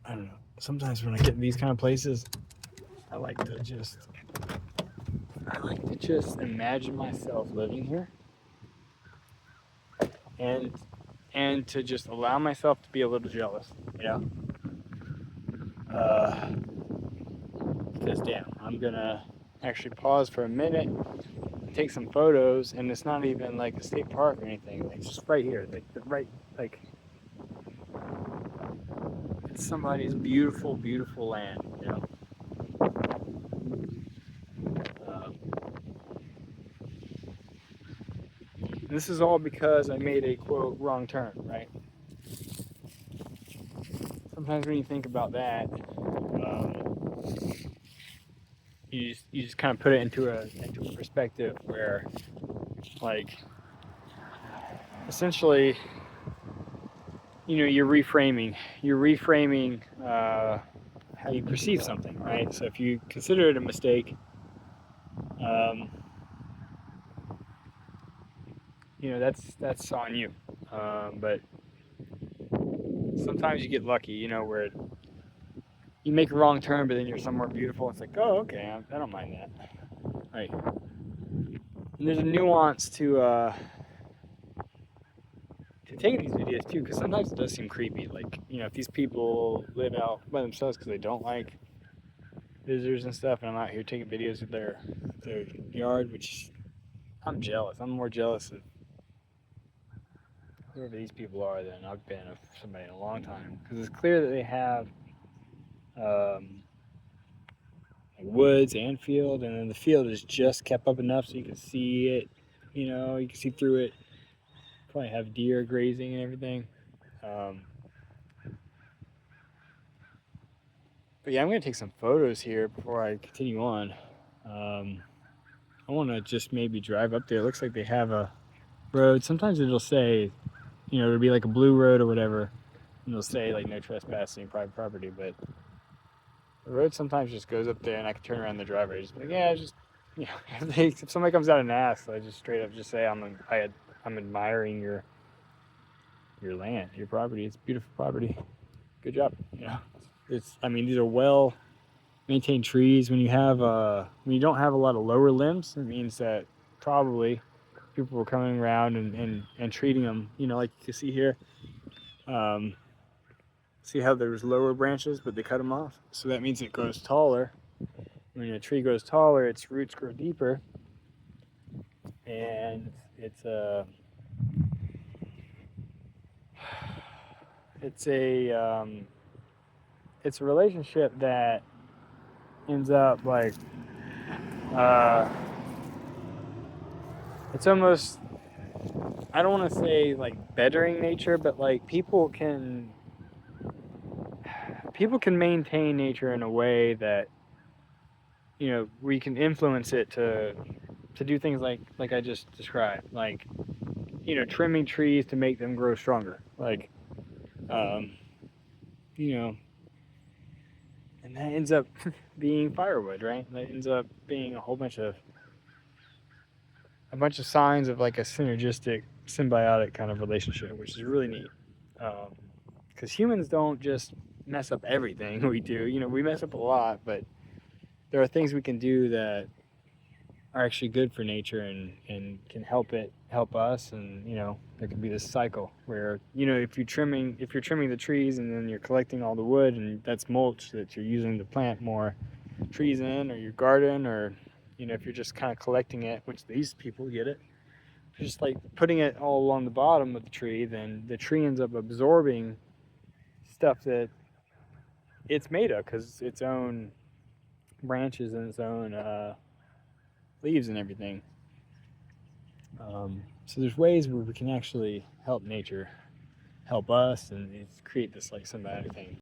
I don't know. Sometimes when I get in these kind of places, I like to just imagine myself living here, and to just allow myself to be a little jealous, you know. Uh, because damn, I'm gonna actually pause for a minute, take some photos, and it's not even like a state park or anything. Like, it's just right here, like like it's somebody's beautiful, beautiful land, you know. Um, this is all because I made a quote wrong turn, right? Sometimes when you think about that, you just kind of put it into a perspective where, like, essentially, you know, you're reframing how you perceive something, right? So if you consider it a mistake, um, you know, that's on you. But sometimes you get lucky, you know, where you make a wrong turn, but then you're somewhere beautiful. It's like, oh, okay, I don't mind that, right? And there's a nuance to taking these videos too, because sometimes it does seem creepy. Like, you know, if these people live out by themselves because they don't like visitors and stuff, and I'm out here taking videos of their yard, which I'm jealous. I'm more jealous of whoever these people are than I've been of somebody in a long time, because it's clear that they have um, like woods and field, and then the field is just kept up enough so you can see it. You know, you can see through it. Probably have deer grazing and everything. Um, but yeah, I'm gonna take some photos here before I continue on. Um, I want to just maybe drive up there. It looks like they have a road. Sometimes it'll say, you know, it'll be like a blue road or whatever, and it'll say like no trespassing private property. But the road sometimes just goes up there, and I can turn around the driveway. Just be like, yeah, just, you know, if somebody comes out and asks, I just straight up just say I'm admiring your land, your property. It's beautiful property. Good job. You know, it's, I mean, these are well maintained trees. When you don't have a lot of lower limbs, it means that probably people were coming around and treating them, you know, like you can see here. Um, see how there's lower branches, but they cut them off, so that means it grows taller. When a tree grows taller, its roots grow deeper, and it's a it's a relationship that ends up like uh, it's almost, I don't want to say like bettering nature, but like people can maintain nature in a way that, you know, we can influence it to do things like I just described, like, you know, trimming trees to make them grow stronger, like, um, you know, and that ends up being firewood, right? That ends up being a bunch of signs of like a synergistic, symbiotic kind of relationship, which is really neat. Because humans don't just mess up everything we do. You know, we mess up a lot, but there are things we can do that are actually good for nature and can help us. And, you know, there can be this cycle where, you know, if you're trimming the trees and then you're collecting all the wood, and that's mulch that you're using to plant more trees in, or your garden, or, you know, if you're just kind of collecting it, which these people get it, just like putting it all along the bottom of the tree, then the tree ends up absorbing stuff that it's made of, because its own branches and its own leaves and everything. So there's ways where we can actually help nature help us, and it's create this like symbiotic thing.